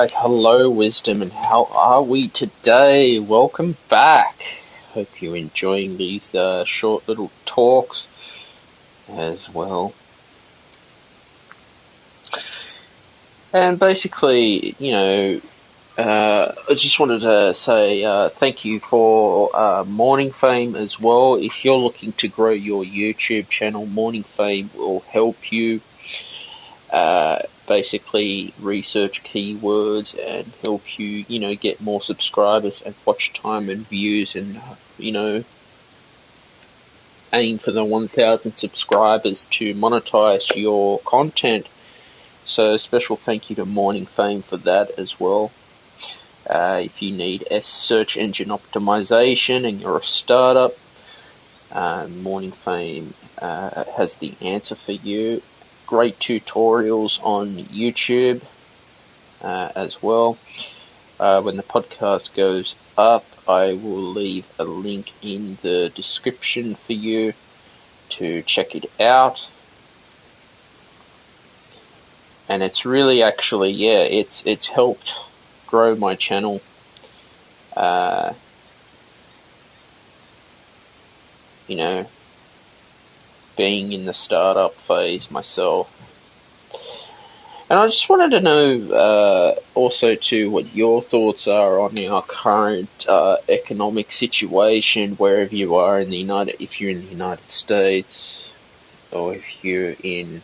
right, hello Wisdom, and how are we today? Welcome back. Hope you're enjoying these short little talks as well. And basically, I just wanted to say thank you for Morningfame as well. If you're looking to grow your YouTube channel, Morningfame will help you. Basically research keywords and help you, get more subscribers and watch time and views and, aim for the 1,000 subscribers to monetize your content. So special thank you to Morningfame for that as well. If you need search engine optimization and you're a startup, Morningfame has the answer for you. Great tutorials on YouTube as well. When the podcast goes up, I will leave a link in the description for you to check it out. And it's really actually, it's helped grow my channel. Being in the startup phase myself. And I just wanted to know also too what your thoughts are on our current economic situation wherever you are in if you're in the United States or if you're in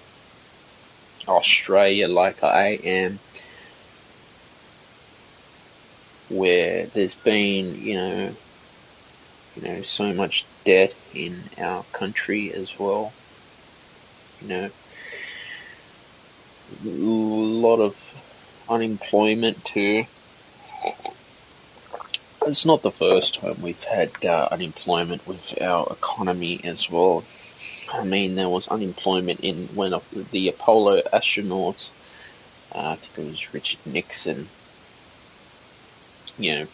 Australia like I am, where there's been, so much debt in our country as well. A lot of unemployment too. It's not the first time we've had unemployment with our economy as well. I mean, there was unemployment when the Apollo astronauts, I think it was Richard Nixon,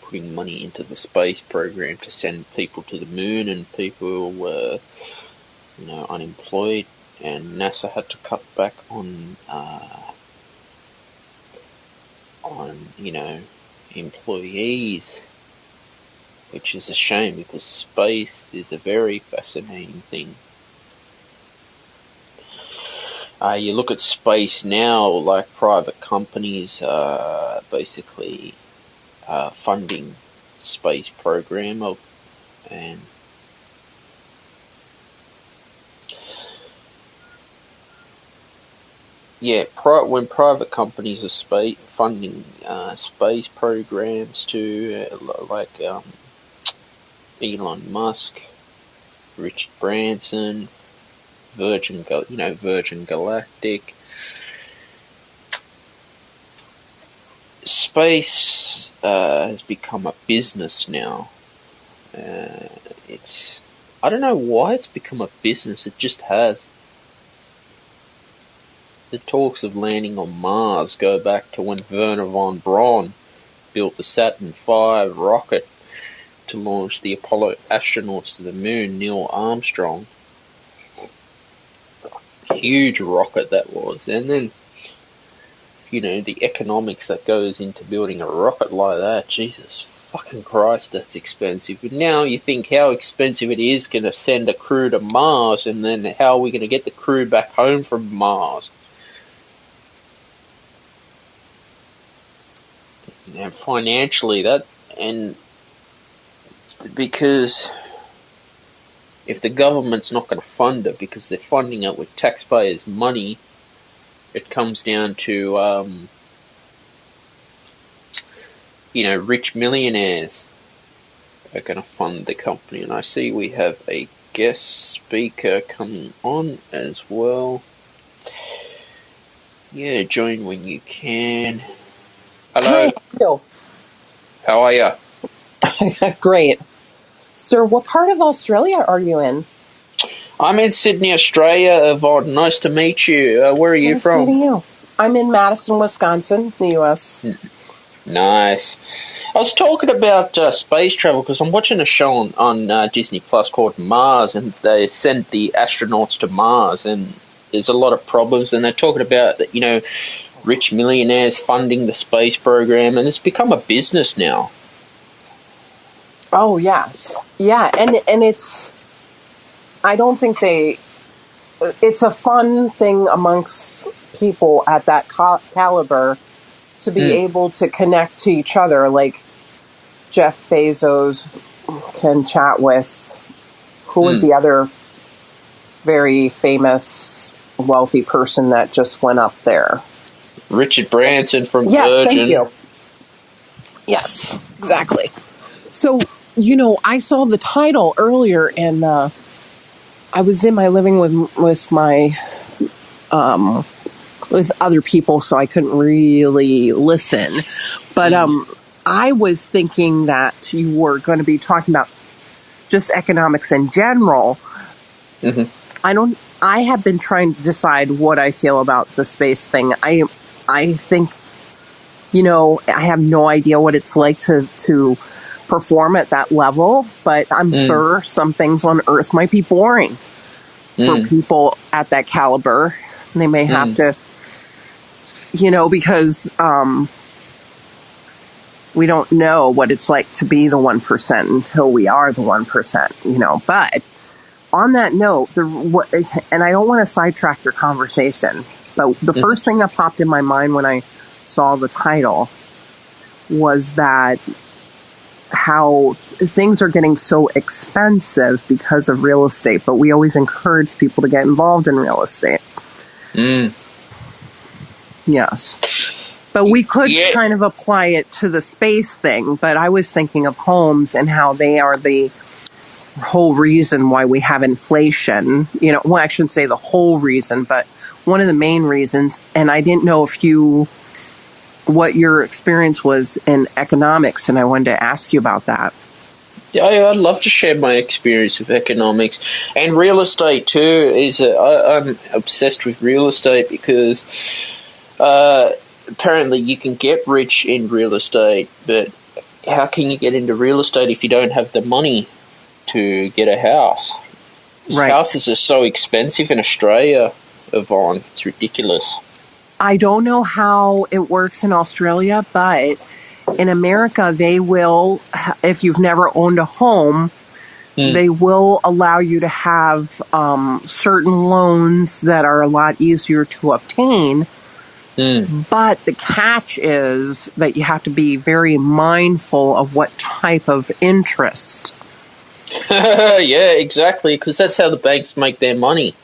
putting money into the space program to send people to the moon, and people were, unemployed, and NASA had to cut back on employees, which is a shame because space is a very fascinating thing. You look at space now, like private companies basically funding space program and when private companies are funding space programs too, like Elon Musk, Richard Branson, Virgin Galactic. Space has become a business now. I don't know why it's become a business, it just has. The talks of landing on Mars go back to when Wernher von Braun built the Saturn V rocket to launch the Apollo astronauts to the moon, Neil Armstrong. Huge rocket that was. And then, the economics that goes into building a rocket like that, Jesus fucking Christ, that's expensive. But now you think how expensive it is going to send a crew to Mars, and then how are we going to get the crew back home from Mars? Financially, because if the government's not going to fund it because they're funding it with taxpayers' money, it comes down to, rich millionaires are going to fund the company. And I see we have a guest speaker coming on as well. Yeah, join when you can. Hello. Hi. How are you? Great. Sir, what part of Australia are you in? I'm in Sydney, Australia, Yvonne. Nice to meet you. Where are you from? Nice meeting you. I'm in Madison, Wisconsin, the U.S. Nice. I was talking about space travel because I'm watching a show on Disney Plus called Mars, and they sent the astronauts to Mars, and there's a lot of problems, and they're talking about that, rich millionaires funding the space program, and it's become a business now. Oh, yes. Yeah, and it's, I don't think it's a fun thing amongst people at that caliber to be able to connect to each other. Like Jeff Bezos can chat with, who was the other very famous wealthy person that just went up there? Richard Branson from Yes, Virgin. thank you. Yes, exactly. So, I saw the title earlier, and I was in my living with my with other people, so I couldn't really listen. But I was thinking that you were going to be talking about just economics in general. Mm-hmm. I have been trying to decide what I feel about the space thing. I think, I have no idea what it's like to perform at that level, but I'm sure some things on Earth might be boring for people at that caliber. They may have to, because we don't know what it's like to be the 1% until we are the 1%, But on that note, and I don't want to sidetrack your conversation, but the first thing that popped in my mind when I saw the title was that how things are getting so expensive because of real estate, but we always encourage people to get involved in real estate. Yes. But we could kind of apply it to the space thing, but I was thinking of homes and how they are the whole reason why we have inflation. Well, I shouldn't say the whole reason, but one of the main reasons. And I didn't know what your experience was in economics, and I wanted to ask you about that. Yeah, I'd love to share my experience with economics and real estate too. I'm obsessed with real estate because apparently you can get rich in real estate, but how can you get into real estate if you don't have the money to get a house? Right. Houses are so expensive in Australia, Yvonne. It's ridiculous. I don't know how it works in Australia, but in America, they will, if you've never owned a home, they will allow you to have certain loans that are a lot easier to obtain. But the catch is that you have to be very mindful of what type of interest. Yeah, exactly, because that's how the banks make their money.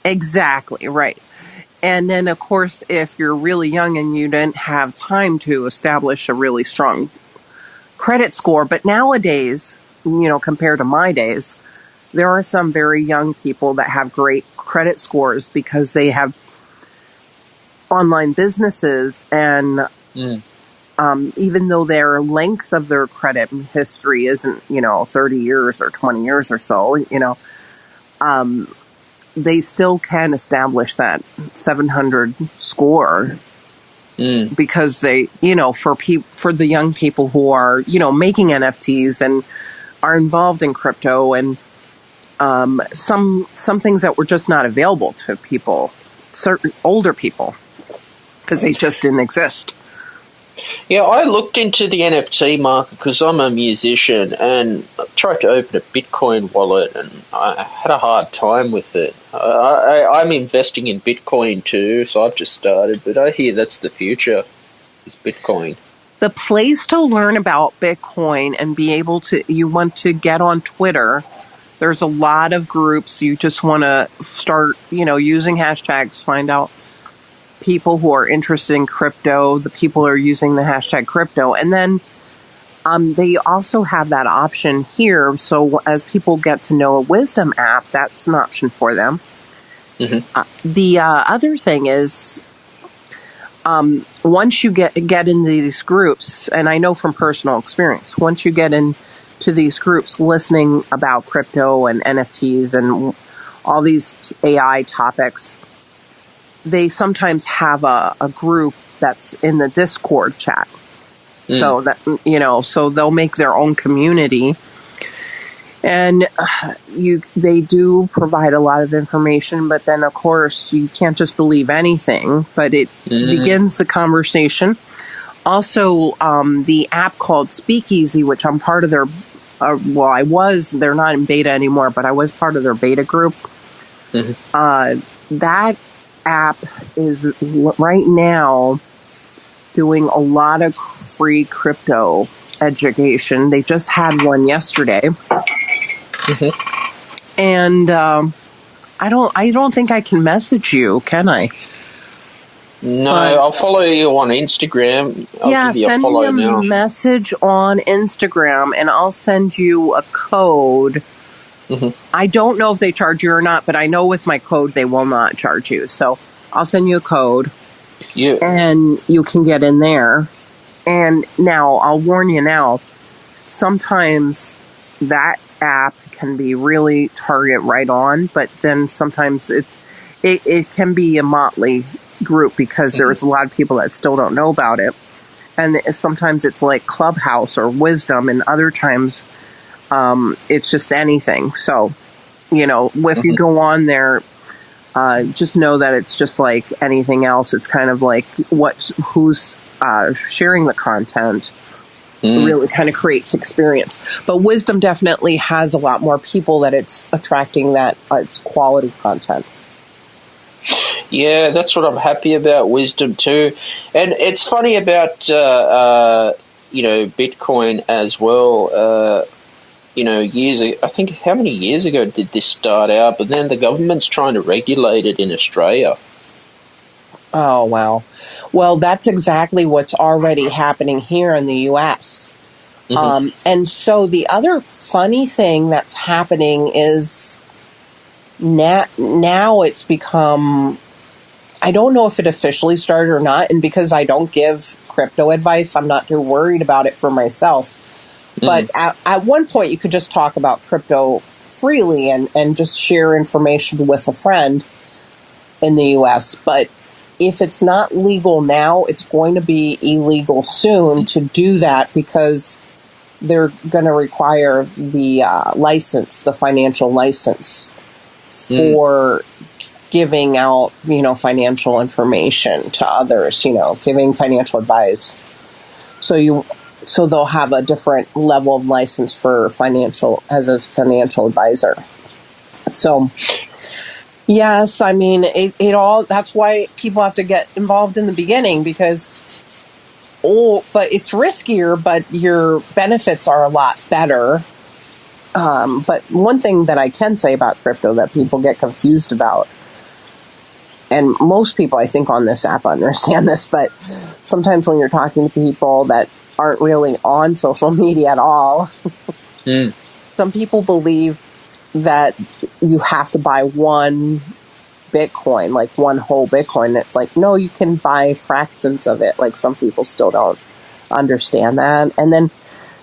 Exactly, right. And then, of course, if you're really young and you didn't have time to establish a really strong credit score, but nowadays, compared to my days, there are some very young people that have great credit scores because they have online businesses, and even though their length of their credit history isn't, 30 years or 20 years or so, they still can establish that 700 score because they, for the young people who are, making NFTs and are involved in crypto, and some things that were just not available to people, certain older people, because they just didn't exist. Yeah, I looked into the NFT market because I'm a musician, and I tried to open a Bitcoin wallet, and I had a hard time with it. I'm investing in Bitcoin too, so I've just started, but I hear that's the future, is Bitcoin. The place to learn about Bitcoin and be able to, you want to get on Twitter. There's a lot of groups. You just want to start, using hashtags, find out people who are interested in crypto, the people who are using the hashtag crypto. And then they also have that option here. So as people get to know a Wisdom app, that's an option for them. The other thing is, once you get into these groups, and I know from personal experience, once you get into these groups listening about crypto and NFTs and all these AI topics, they sometimes have a group that's in the Discord chat. So that, so they'll make their own community. And they do provide a lot of information, but then of course you can't just believe anything, but it begins the conversation. Also, the app called Speakeasy, which I'm part of their, they're not in beta anymore, but I was part of their beta group. That app is right now doing a lot of free crypto education. They just had one yesterday. And I don't think I can message you, can I? No, I'll follow you on Instagram. I'll give you send a follow me a now. message on Instagram, and I'll send you a code. I don't know if they charge you or not, but I know with my code they will not charge you. So I'll send you a code, and you can get in there. And now, I'll warn you now, sometimes that app can be really target right on, but then sometimes it can be a motley group because there's a lot of people that still don't know about it. And sometimes it's like Clubhouse or Wisdom, and other times it's just anything. So, if you go on there, just know that it's just like anything else. It's kind of like who's sharing the content really kind of creates experience. But Wisdom definitely has a lot more people that it's attracting, that it's quality content. Yeah, that's what I'm happy about, Wisdom too. And it's funny about Bitcoin as well. Years ago, I think, how many years ago did this start out? But then the government's trying to regulate it in Australia. Oh, wow. Well, that's exactly what's already happening here in the U.S. And so the other funny thing that's happening is now it's become, I don't know if it officially started or not, and because I don't give crypto advice, I'm not too worried about it for myself. But at one point, you could just talk about crypto freely and just share information with a friend in the U.S., but if it's not legal now, it's going to be illegal soon to do that, because they're going to require the license, the financial license for giving out, financial information to others, giving financial advice. So they'll have a different level of license for as a financial advisor. So, yes, I mean, it all, that's why people have to get involved in the beginning, but it's riskier, but your benefits are a lot better. But one thing that I can say about crypto that people get confused about, and most people I think on this app understand this, but sometimes when you're talking to people that aren't really on social media at all, some people believe that you have to buy one Bitcoin, like one whole Bitcoin. It's like, no, you can buy fractions of it. Like, some people still don't understand that. And then,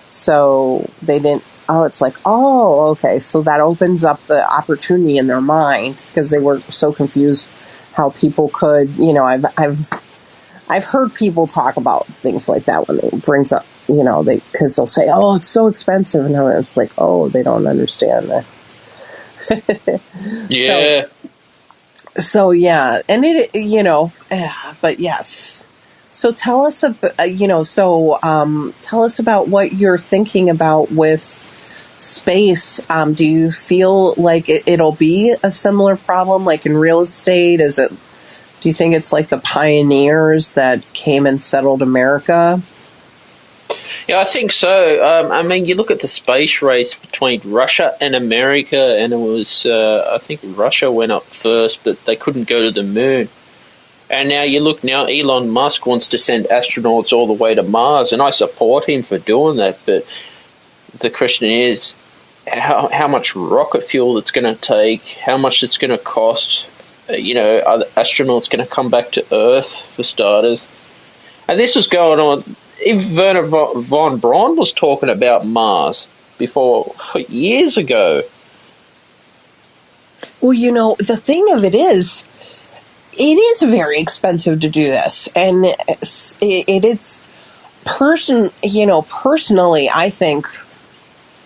so they didn't, it's like, okay. So that opens up the opportunity in their mind, because they were so confused how people could, I've heard people talk about things like that when it brings up, because they'll say, it's so expensive. And it's like, they don't understand that. Yeah. So yeah, and but yes. So tell us about, tell us about what you're thinking about with space. Do you feel like it'll be a similar problem like in real estate? Do you think it's like the pioneers that came and settled America? Yeah, I think so. I mean, you look at the space race between Russia and America, and it was, I think Russia went up first, but they couldn't go to the moon. And now Elon Musk wants to send astronauts all the way to Mars, and I support him for doing that. But the question is, how much rocket fuel it's going to take, how much it's going to cost. Are the astronauts going to come back to Earth, for starters? And this was going on. Even Werner von Braun was talking about Mars before, years ago. Well, the thing of it is very expensive to do this, and it is personally, I think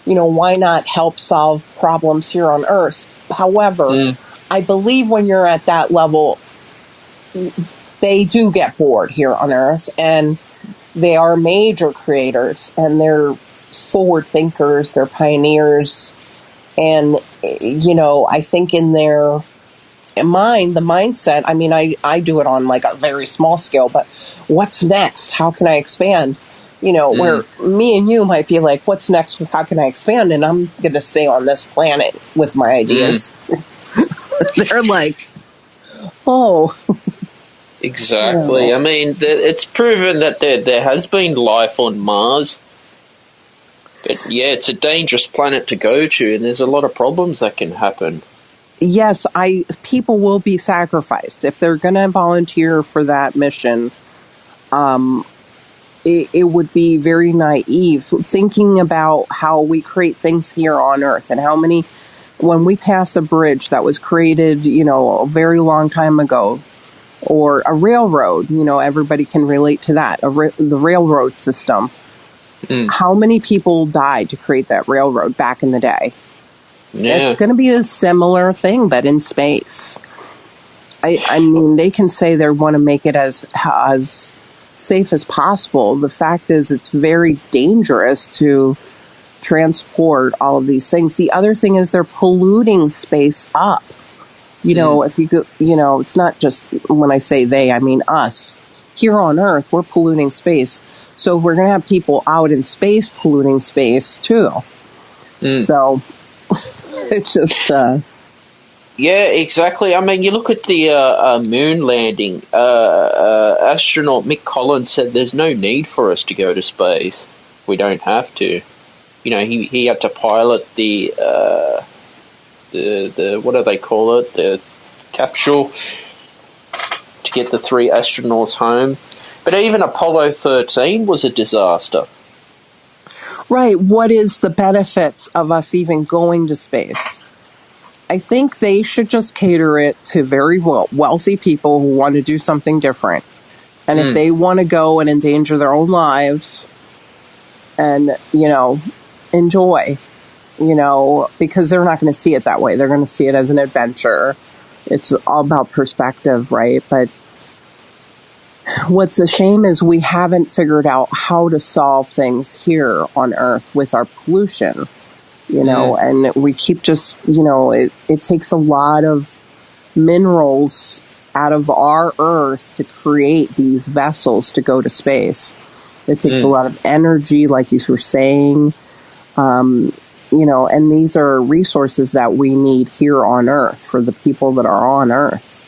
why not help solve problems here on Earth? However, I believe when you're at that level, they do get bored here on Earth, and they are major creators, and they're forward thinkers, they're pioneers, and, I think in their mind, the mindset, I mean, I do it on like a very small scale, but what's next? How can I expand? Where me and you might be like, what's next? How can I expand? And I'm going to stay on this planet with my ideas. They're like, oh. Exactly. I mean, it's proven that there has been life on Mars. But yeah, it's a dangerous planet to go to, and there's a lot of problems that can happen. Yes, people will be sacrificed if they're going to volunteer for that mission. It would be very naive thinking about how we create things here on Earth, and how many, when we pass a bridge that was created, a very long time ago, or a railroad, everybody can relate to that, the railroad system. How many people died to create that railroad back in the day? Yeah. It's going to be a similar thing, but in space. I mean, they can say they want to make it as safe as possible. The fact is, it's very dangerous to transport all of these things. The other thing is they're polluting space up. If you go, it's not just when I say they, I mean us. Here on Earth, we're polluting space. So we're going to have people out in space polluting space too. So it's just... Yeah, exactly. I mean, you look at the moon landing. Astronaut Mick Collins said there's no need for us to go to space. We don't have to. He had to pilot the what do they call it? The capsule to get the 3 astronauts home. But even Apollo 13 was a disaster. Right. What is the benefits of us even going to space? I think they should just cater it to very wealthy people who want to do something different. And if they want to go and endanger their own lives and, enjoy, because they're not going to see it that way. They're going to see it as an adventure. It's all about perspective, right? But what's a shame is we haven't figured out how to solve things here on Earth with our pollution. And we keep just, it takes a lot of minerals out of our Earth to create these vessels to go to space. It takes a lot of energy, like you were saying, and these are resources that we need here on Earth for the people that are on Earth.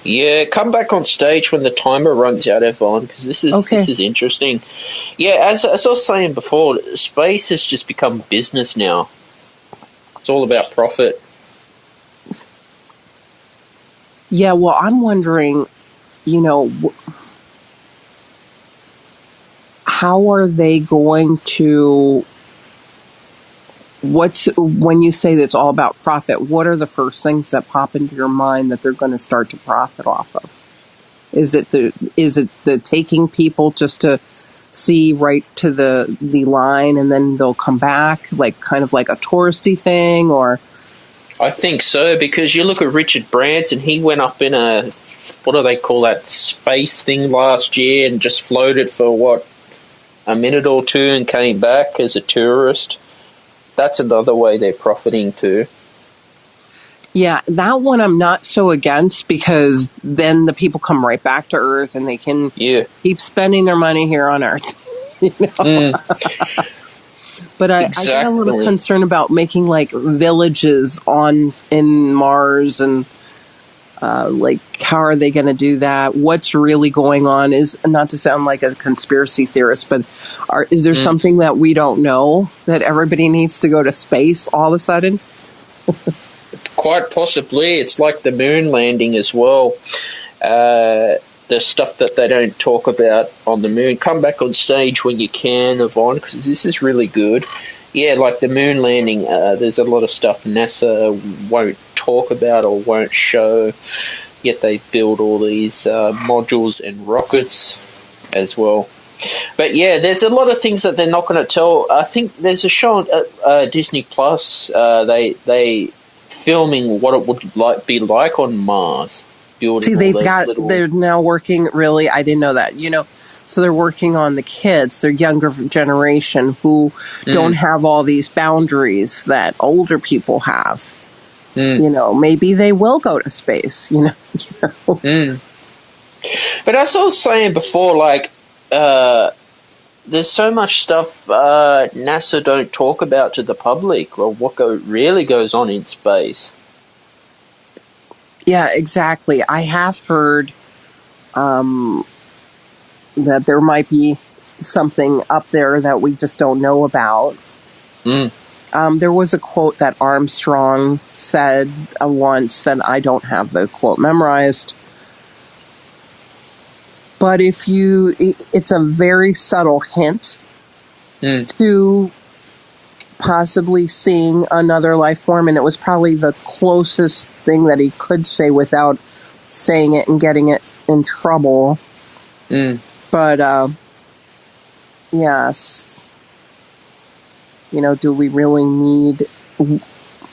Yeah, come back on stage when the timer runs out, Yvonne, because this is interesting. Yeah, as I was saying before, space has just become business now. It's all about profit. Yeah, well, I'm wondering, how are they going to... when you say that it's all about profit, what are the first things that pop into your mind that they're going to start to profit off of? Is it the taking people just to see right to the line and then they'll come back, like kind of like a touristy thing? Or I think so, because you look at Richard Branson, he went up in a, what do they call that, space thing last year and just floated for a minute or two and came back as a tourist. That's another way they're profiting too. Yeah, that one I'm not so against, because then the people come right back to Earth and they can keep spending their money here on Earth. But I get a little concerned about making like villages in Mars, and like how are they going to do that? What's really going on? Is not to sound like a conspiracy theorist, but is there something that we don't know, that everybody needs to go to space all of a sudden? Quite possibly. It's like the moon landing as well. The stuff that they don't talk about on the moon. Come back on stage when you can, Yvonne, because this is really good. Yeah, like the moon landing, there's a lot of stuff NASA won't talk about or won't show, yet they build all these modules and rockets as well. But yeah, there's a lot of things that they're not going to tell. I think there's a show on Disney Plus. They filming what it would be like on Mars, building See, all those little. they're now working, really, I didn't know that, so they're working on the kids, their younger generation who don't have all these boundaries that older people have. Maybe they will go to space, But as I was saying before, like, there's so much stuff NASA don't talk about to the public, or what really goes on in space. Yeah, exactly. I have heard that there might be something up there that we just don't know about. There was a quote that Armstrong said once that I don't have the quote memorized. But it's a very subtle hint to possibly seeing another life form, and it was probably the closest thing that he could say without saying it and getting it in trouble. But, yes, do we really need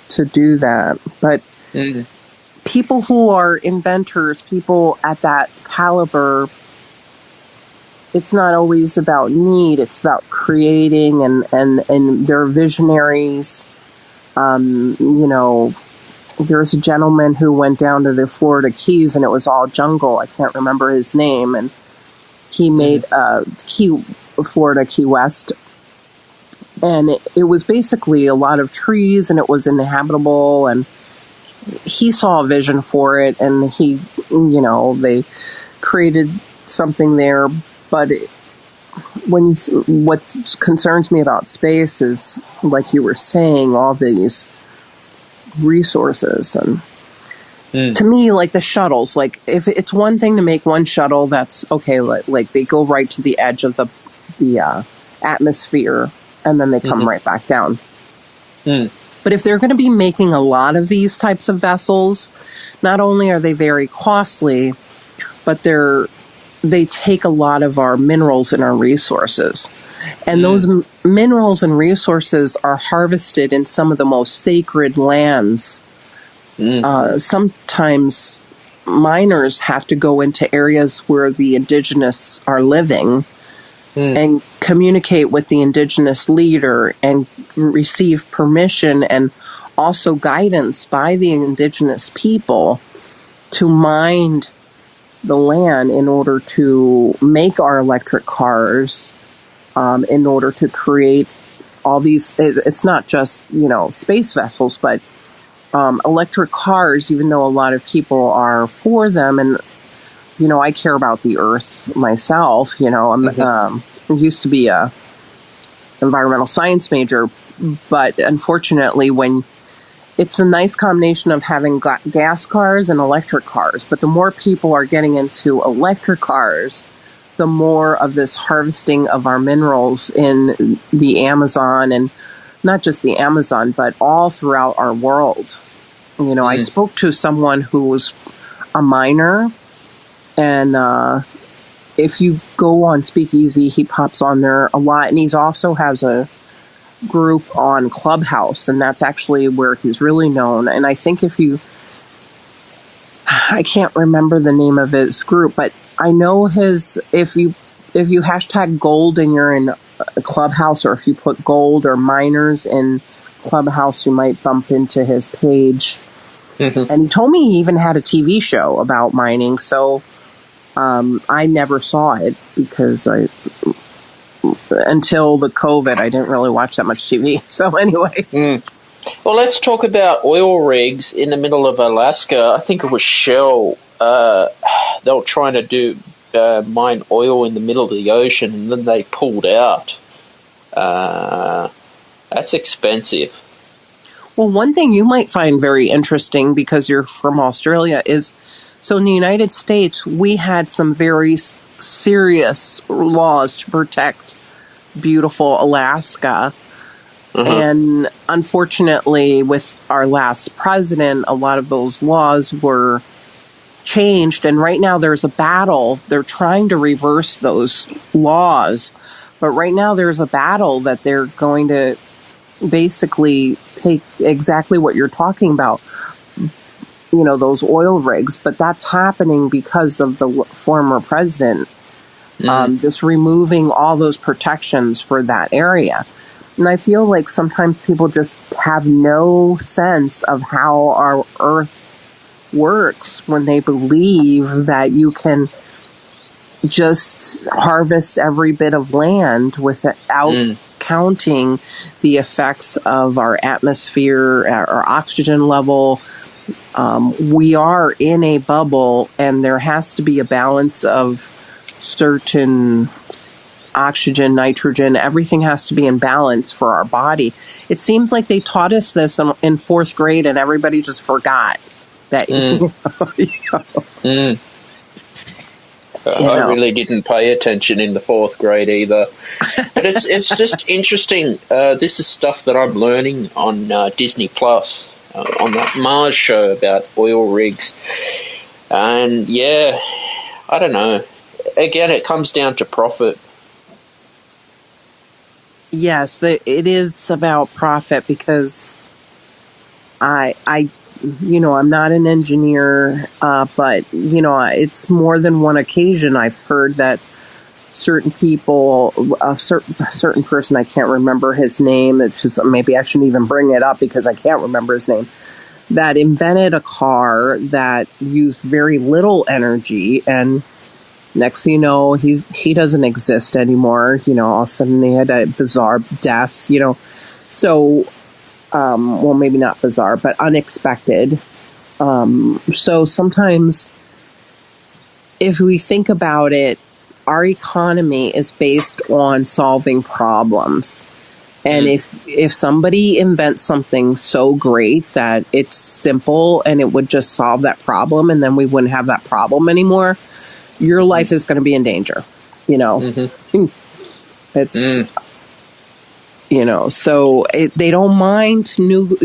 to do that? But people who are inventors, people at that caliber, it's not always about need. It's about creating, and they're visionaries. There's a gentleman who went down to the Florida Keys and it was all jungle. I can't remember his name. And he made Florida Key West. And it was basically a lot of trees and it was inhabitable. And he saw a vision for it. And they created something there. But what concerns me about space is, like you were saying, all these resources. And to me, like the shuttles, like if it's one thing to make one shuttle, that's okay. Like they go right to the edge of the atmosphere and then they come right back down. But if they're going to be making a lot of these types of vessels, not only are they very costly, but they take a lot of our minerals and our resources. And those minerals and resources are harvested in some of the most sacred lands. Sometimes miners have to go into areas where the indigenous are living and communicate with the indigenous leader and receive permission and also guidance by the indigenous people to mine the land in order to make our electric cars, in order to create all these. It's not just, space vessels, but electric cars, even though a lot of people are for them. And, I care about the earth myself. I used to be a environmental science major, but unfortunately, when it's a nice combination of having gas cars and electric cars, but the more people are getting into electric cars, the more of this harvesting of our minerals in the Amazon, and not just the Amazon, but all throughout our world. I spoke to someone who was a miner, and if you go on Speakeasy, he pops on there a lot, and he also has a group on Clubhouse, and that's actually where he's really known. And I think I can't remember the name of his group, but I know if you hashtag gold and you're in a Clubhouse, or if you put gold or miners in Clubhouse, you might bump into his page. And he told me he even had a TV show about mining, so I never saw it because until the COVID, I didn't really watch that much TV. So anyway. Well, let's talk about oil rigs in the middle of Alaska. I think it was Shell. They were trying to mine oil in the middle of the ocean, and then they pulled out. That's expensive. Well, one thing you might find very interesting, because you're from Australia, is so in the United States, we had some very serious laws to protect beautiful Alaska. And unfortunately, with our last president, a lot of those laws were changed, and right now there's a battle. They're trying to reverse those laws, but right now there's a battle that they're going to basically take exactly what you're talking about, those oil rigs, but that's happening because of the former president just removing all those protections for that area. And I feel like sometimes people just have no sense of how our earth works when they believe that you can just harvest every bit of land without counting the effects of our atmosphere, our oxygen level. We are in a bubble, and there has to be a balance of certain oxygen, nitrogen, everything has to be in balance for our body. It seems like they taught us this in fourth grade, and everybody just forgot that. I really didn't pay attention in the fourth grade either. But it's just interesting. This is stuff that I'm learning on Disney Plus, on that Mars show about oil rigs. And yeah, I don't know. Again, it comes down to profit. Yes, it is about profit, because I'm not an engineer, but it's more than one occasion I've heard that certain people, a certain person, I can't remember his name. It's just, maybe I shouldn't even bring it up because I can't remember his name, that invented a car that used very little energy, and next thing you know, he doesn't exist anymore. All of a sudden he had a bizarre death. So, well, maybe not bizarre, but unexpected. So sometimes, if we think about it, our economy is based on solving problems. And if somebody invents something so great that it's simple and it would just solve that problem, and then we wouldn't have that problem anymore, your life is going to be in danger. It's, so they don't mind new,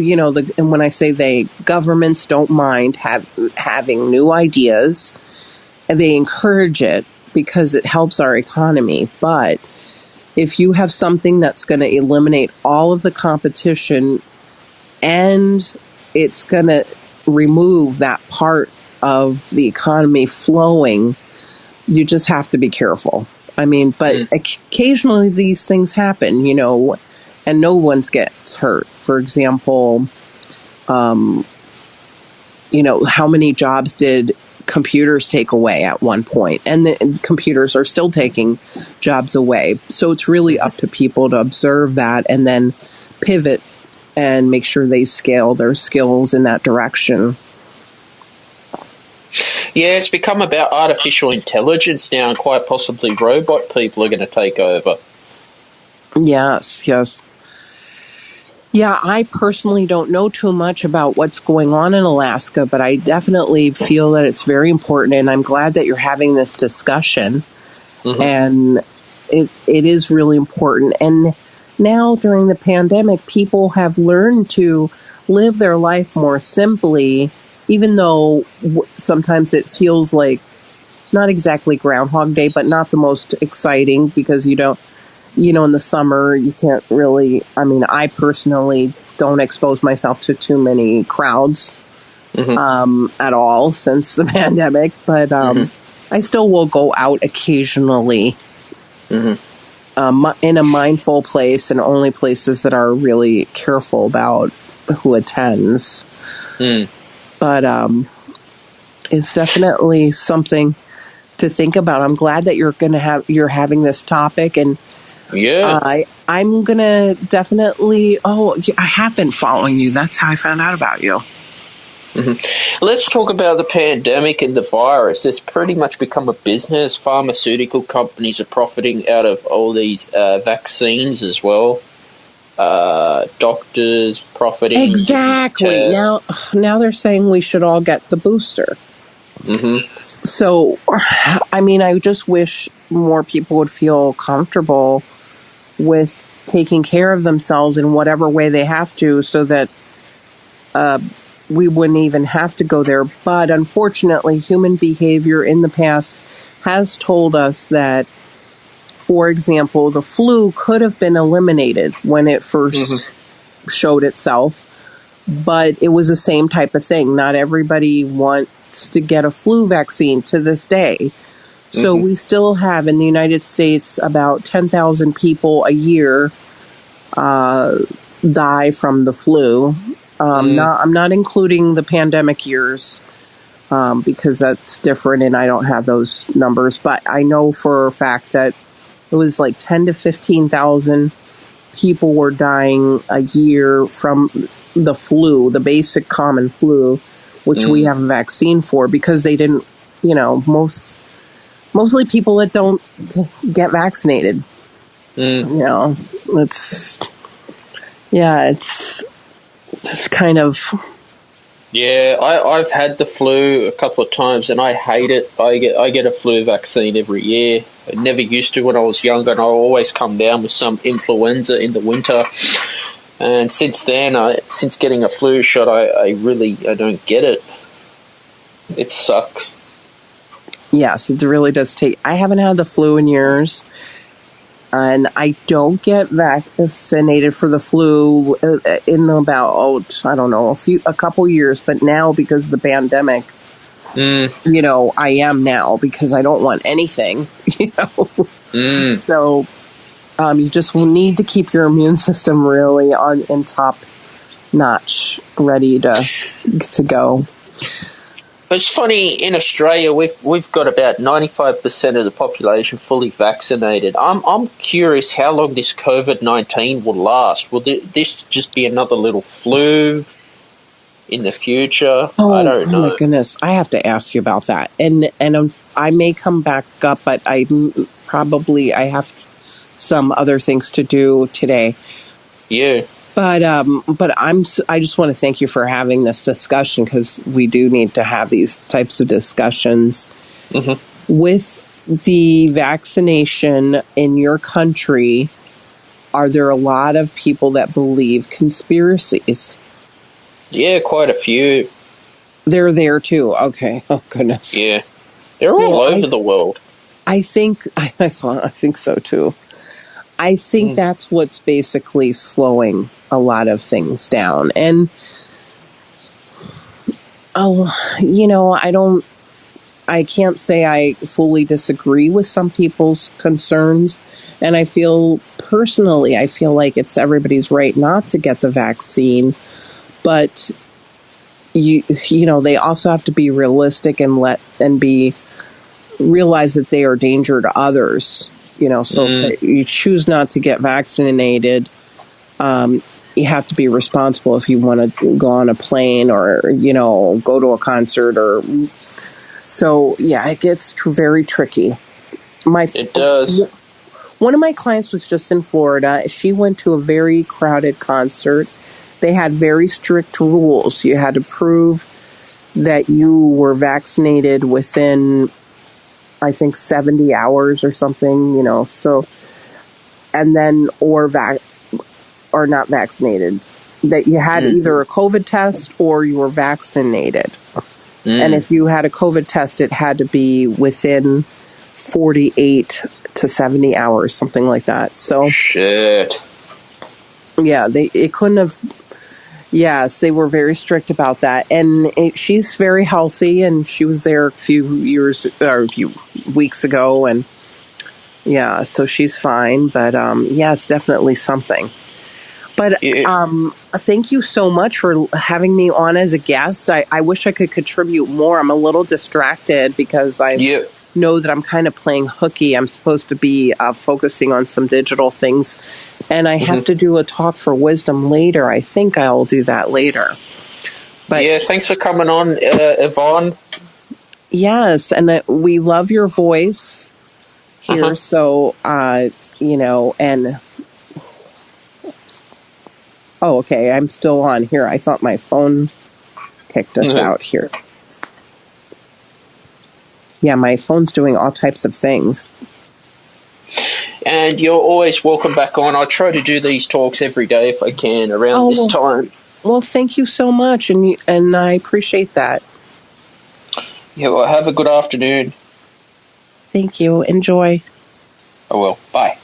and when I say governments don't mind having new ideas, and they encourage it because it helps our economy. But if you have something that's going to eliminate all of the competition, and it's going to remove that part of the economy flowing, you just have to be careful. I mean, but occasionally these things happen, and no one gets hurt. For example, how many jobs did computers take away at one point? And the computers are still taking jobs away. So it's really up to people to observe that and then pivot and make sure they scale their skills in that direction. Yeah, it's become about artificial intelligence now, and quite possibly robot people are going to take over. Yes. Yeah, I personally don't know too much about what's going on in Alaska, but I definitely feel that it's very important, and I'm glad that you're having this discussion. And it is really important. And now during the pandemic, people have learned to live their life more simply, even though sometimes it feels like not exactly Groundhog Day, but not the most exciting, because in the summer, you can't really, I personally don't expose myself to too many crowds at all since the pandemic, but I still will go out occasionally in a mindful place, and only places that are really careful about who attends. But it's definitely something to think about. I'm glad that you're having this topic, and I'm gonna definitely. I have been following you. That's how I found out about you. Let's talk about the pandemic and the virus. It's pretty much become a business. Pharmaceutical companies are profiting out of all these vaccines as well. Doctors profiting. Exactly. Now they're saying we should all get the booster. So, I just wish more people would feel comfortable with taking care of themselves in whatever way they have to, so that we wouldn't even have to go there. But unfortunately, human behavior in the past has told us that, for example, the flu could have been eliminated when it first showed itself, but it was the same type of thing. Not everybody wants to get a flu vaccine to this day. So we still have in the United States about 10,000 people a year die from the flu. I'm not including the pandemic years because that's different and I don't have those numbers. But I know for a fact that it was like 10 to 15,000 people were dying a year from the flu, the basic common flu, which we have a vaccine for because they didn't, mostly people that don't get vaccinated. It's kind of... Yeah, I've had the flu a couple of times and I hate it. I get a flu vaccine every year. I never used to when I was younger, and I always come down with some influenza in the winter. And since then, since getting a flu shot, I don't get it. It sucks. Yes, it really does take... I haven't had the flu in years, and I don't get vaccinated for the flu in about, a couple years. But now, because of the pandemic, I am now because I don't want anything, So you just need to keep your immune system really in top notch, ready to go. It's funny, in Australia we've got about 95% of the population fully vaccinated. I'm curious how long this COVID-19 will last. Will this just be another little flu in the future? I don't know. Oh my goodness, I have to ask you about that. And I may come back up, but I have some other things to do today. Yeah. But I just want to thank you for having this discussion because we do need to have these types of discussions. With the vaccination in your country, are there a lot of people that believe conspiracies? Yeah, quite a few. They're there too. Okay. Oh goodness. Yeah, they're all over the world. I think so too. I think that's what's basically slowing a lot of things down. And, I can't say I fully disagree with some people's concerns. And I feel like it's everybody's right not to get the vaccine. But, they also have to be realistic and realize that they are a danger to others. So if you choose not to get vaccinated, you have to be responsible if you want to go on a plane or, go to a concert it gets very tricky. It does. One of my clients was just in Florida. She went to a very crowded concert. They had very strict rules. You had to prove that you were vaccinated within, I think, 70 hours or something, and then, or not vaccinated, that you had either a COVID test or you were vaccinated. And if you had a COVID test, it had to be within 48 to 70 hours, something like that. So, shit. Yeah, it couldn't have. Yes, they were very strict about that. And she's very healthy, and she was there a few weeks ago, and yeah, so she's fine. But it's definitely something. But thank you so much for having me on as a guest. I wish I could contribute more. I'm a little distracted because I know that I'm kind of playing hooky. I'm supposed to be focusing on some digital things. And I have to do a talk for Wisdom later. I think I'll do that later. But yeah, thanks for coming on, Yvonne. Yes, and we love your voice here. So, and... Oh, okay, I'm still on here. I thought my phone kicked us out here. Yeah, my phone's doing all types of things. And you're always welcome back on. I try to do these talks every day if I can around this time. Well, thank you so much, and I appreciate that. Yeah, well, have a good afternoon. Thank you. Enjoy. I will. Bye.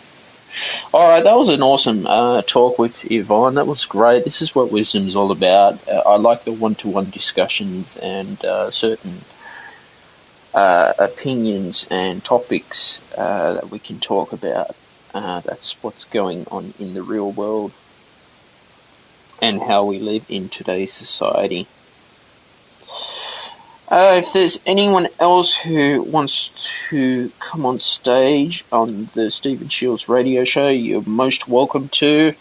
All right, that was an awesome talk with Yvonne. That was great. This is what wisdom's all about. I like the one-to-one discussions and certain opinions and topics that we can talk about. That's what's going on in the real world and how we live in today's society. If there's anyone else who wants to come on stage on the Stephen Shields radio show, you're most welcome to.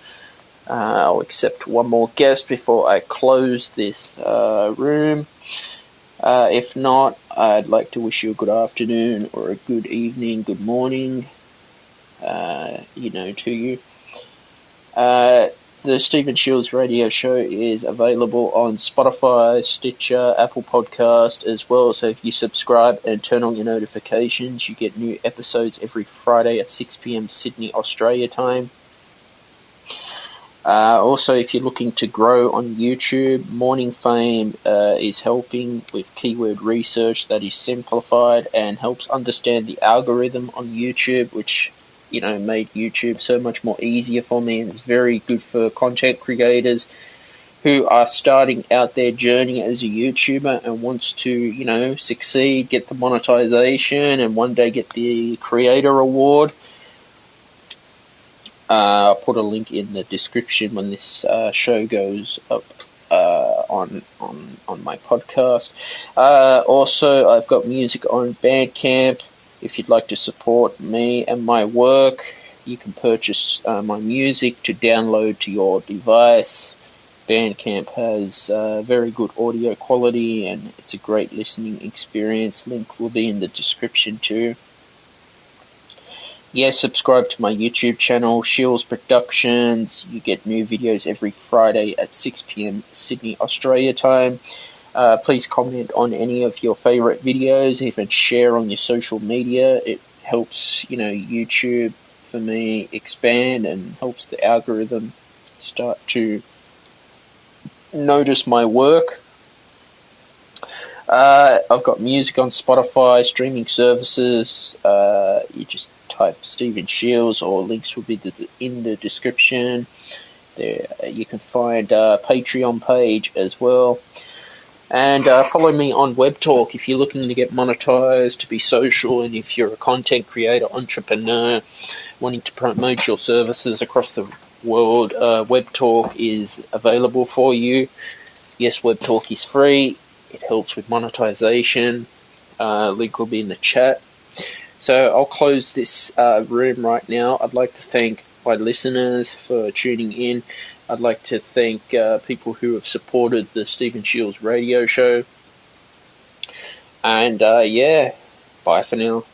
I'll accept one more guest before I close this room. If not, I'd like to wish you a good afternoon or a good evening, good morning, to you. The Stephen Shields radio show is available on Spotify, Stitcher, Apple Podcast as well. So if you subscribe and turn on your notifications, you get new episodes every Friday at 6 p.m. Sydney, Australia time. Also, if you're looking to grow on YouTube, Morningfame is helping with keyword research that is simplified and helps understand the algorithm on YouTube, which made YouTube so much more easier for me, and it's very good for content creators who are starting out their journey as a YouTuber and wants to, succeed, get the monetization, and one day get the creator award. I'll put a link in the description when this show goes up on my podcast. Also, I've got music on Bandcamp. If you'd like to support me and my work, you can purchase my music to download to your device. Bandcamp has very good audio quality and it's a great listening experience. Link will be in the description too. Yes, subscribe to my YouTube channel, Shields Productions. You get new videos every Friday at 6 p.m. Sydney, Australia time. Please comment on any of your favorite videos, even share on your social media. It helps, YouTube for me expand and helps the algorithm start to notice my work. I've got music on Spotify, streaming services. You just type Stephen Shields or links will be in the description. There you can find a Patreon page as well. And follow me on Webtalk if you're looking to get monetized, to be social, and if you're a content creator, entrepreneur, wanting to promote your services across the world, Webtalk is available for you. Yes, Webtalk is free. It helps with monetization. Link will be in the chat. So I'll close this room right now. I'd like to thank my listeners for tuning in. I'd like to thank people who have supported the Stephen Shields radio show. And bye for now.